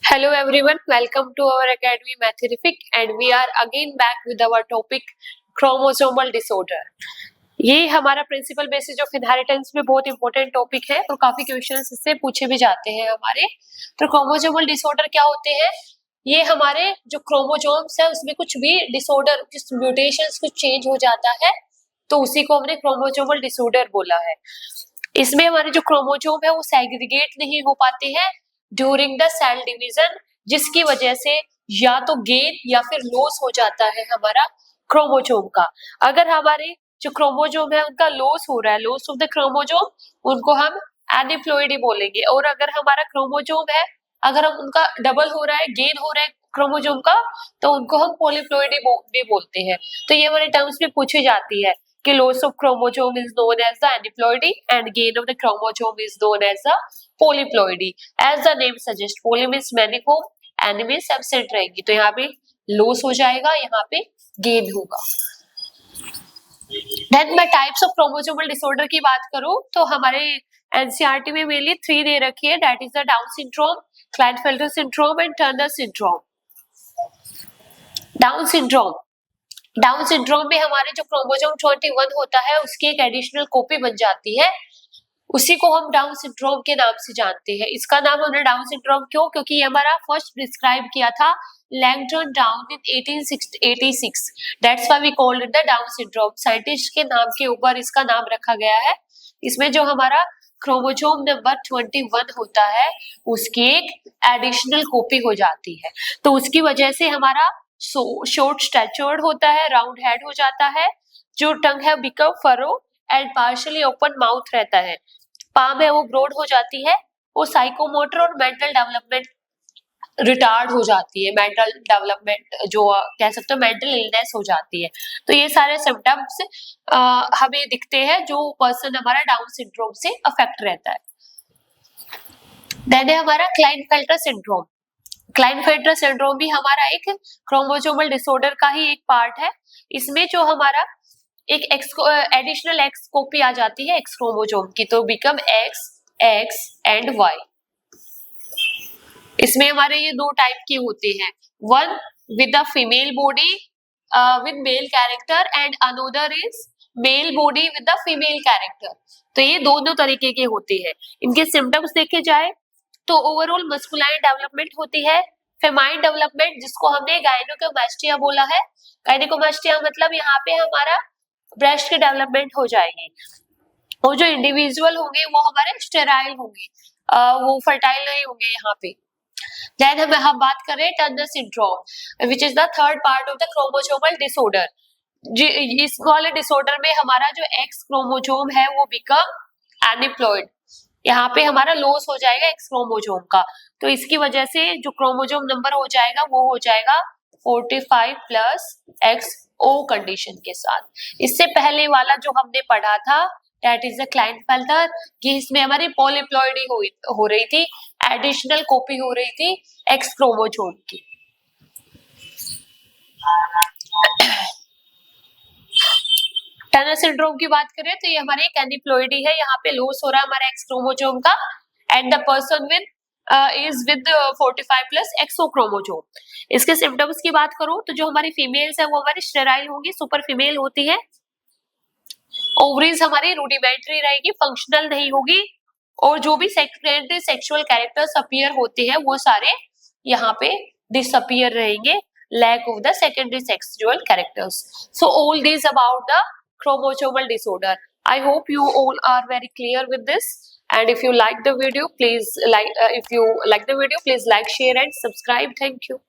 Hello everyone, welcome to our academy Matherific and we are again back with our topic chromosomal disorder। ये हमारा principal basis of inheritance में बहुत important topic है और काफी questions इससे पूछे भी जाते हैं हमारे। तो क्रोमोसोमल डिसऑर्डर क्या होते हैं? ये हमारे जो क्रोमोसोम्स है उसमें कुछ भी डिसऑर्डर, कुछ म्यूटेशंस, कुछ चेंज हो जाता है तो उसी को हमने क्रोमोसोमल डिसऑर्डर बोला है। इसमें हमारे जो क्रोमोसोम है वो सेग्रीगेट नहीं हो पाते हैं ड्यूरिंग द सेल डिवीजन, जिसकी वजह से या तो गेन या फिर लॉस हो जाता है हमारा क्रोमोसोम का। अगर हमारे जो क्रोमोसोम है उनका लॉस हो रहा है, लॉस ऑफ द क्रोमोसोम, उनको हम एनिप्लॉइडी बोलेंगे। और अगर हमारा क्रोमोसोम है, अगर हम उनका डबल हो रहा है, गेन हो रहा है क्रोमोसोम का, तो उनको हम पॉलीप्लॉइडी भी बोलते हैं। तो ये हमारे टर्म्स में पूछी जाती है कि loss of chromosome is known as the aneuploidy and gain of the chromosome is known as the polyploidy। As the name suggests, poly means manifold, ane means absent रहेगी, तो यहाँ पे loss हो जाएगा, यहाँ पे gain होगा। Then मैं types of chromosomal disorder की बात करूँ तो हमारे NCERT में mainly 3 दे रखी है, that is the Down syndrome, Klinefelter syndrome and Turner syndrome। Down syndrome में हमारे जो क्रोमोसोम 21 होता है उसकी एक एडिशनल कॉपी बन जाती है, उसी को हम डाउन सिंड्रोम के नाम से जानते हैं। इसका नाम हमने डाउन सिंड्रोम क्यों? क्योंकि ये हमारा फर्स्ट प्रिस्क्राइब किया था Langdon Down in 1886, that's why we called it the Down syndrome. Scientist के नाम के ऊपर इसका नाम रखा गया है। इसमें जो हमारा क्रोमोसोम नंबर 21 होता है उसकी एक एडिशनल कॉपी हो जाती है, तो उसकी वजह से हमारा शॉर्ट स्टैचर्ड होता है, राउंड हेड हो जाता है, जो टंग है become furrow and partially open mouth रहता है, पाम है वो ब्रॉड हो जाती है, और साइकोमोटर और मेंटल डेवलपमेंट रिटार्ड हो जाती है, मेंटल डेवलपमेंट जो कह सकते हो मेंटल इलनेस हो जाती है। तो ये सारे सिम्टम्स हमें दिखते हैं जो पर्सन हमारा डाउन सिंड्रोम से अफेक्ट रहता है। देन है हमारा क्लाइनफेल्टर सिंड्रोम। क्लाइनफेल्टर सिंड्रोम भी हमारा एक क्रोमोसोमल डिसऑर्डर का ही एक पार्ट है। इसमें जो हमारा एक एडिशनल एक्स कॉपी आ जाती है एक्स क्रोमोसोम की, तो become X X and Y. इसमें हमारे ये दो टाइप के होते हैं, one with the female body with male character and another is male body with the female character. तो ये दोनों तरीके के होते हैं। इनके सिम्टम्स देखे जाए तो ओवरऑल मस्कुलाइन डेवलपमेंट होती है, फेमाइन डेवलपमेंट जिसको हमने गायनेकोमास्टिया बोला है। गायनेकोमास्टिया मतलब यहाँ पे हमारा ब्रेस्ट की डेवलपमेंट हो जाएगी, और जो इंडिविजुअल होंगे वो हमारे स्टेराइल होंगे, वो फर्टाइल नहीं होंगे यहाँ पे। देन हम बात करें Turner syndrome which is the third part of the chromosomal disorder. इस वाले डिसऑर्डर में हमारा जो एक्स क्रोमोसोम है वो बिकम एनिप्लॉइड, यहाँ पे हमारा लॉस हो जाएगा एक्स क्रोमोसोम का, तो इसकी वजह से जो क्रोमोसोम नंबर हो जाएगा वो हो जाएगा 45 प्लस एक्स ओ कंडीशन के साथ। इससे पहले वाला जो हमने पढ़ा था दैट इज द क्लाइनफेल्टर, कि इसमें हमारी पॉलीप्लॉइडी हो रही थी, एडिशनल कॉपी हो रही थी एक्स क्रोमोसोम की। टर्नर सिंड्रोम की बात करें तो ये हमारी एक एनिप्लॉइडी है, यहाँ पे लॉस हो रहा है हमारा एक्स क्रोमोसोम का, and the person with is with 45 plus XO chromosome. इसके सिम्टम्स की बात करूं तो जो हमारी फीमेल्स है वो हमारी स्टेराइल होंगी, सुपर फीमेल होती है, ओवरीज हमारी रूडिमेंट्री रहेगी, फंक्शनल नहीं होगी, और जो भी सेकेंडरी सेक्सुअल कैरेक्टर्स अपीयर होते हैं वो सारे यहाँ पे डिसअपीयर रहेंगे, lack of the secondary sexual characters. So all these about the chromosomal disorder. I hope you all are very clear with this, and if you like the video please like, share and subscribe. Thank you.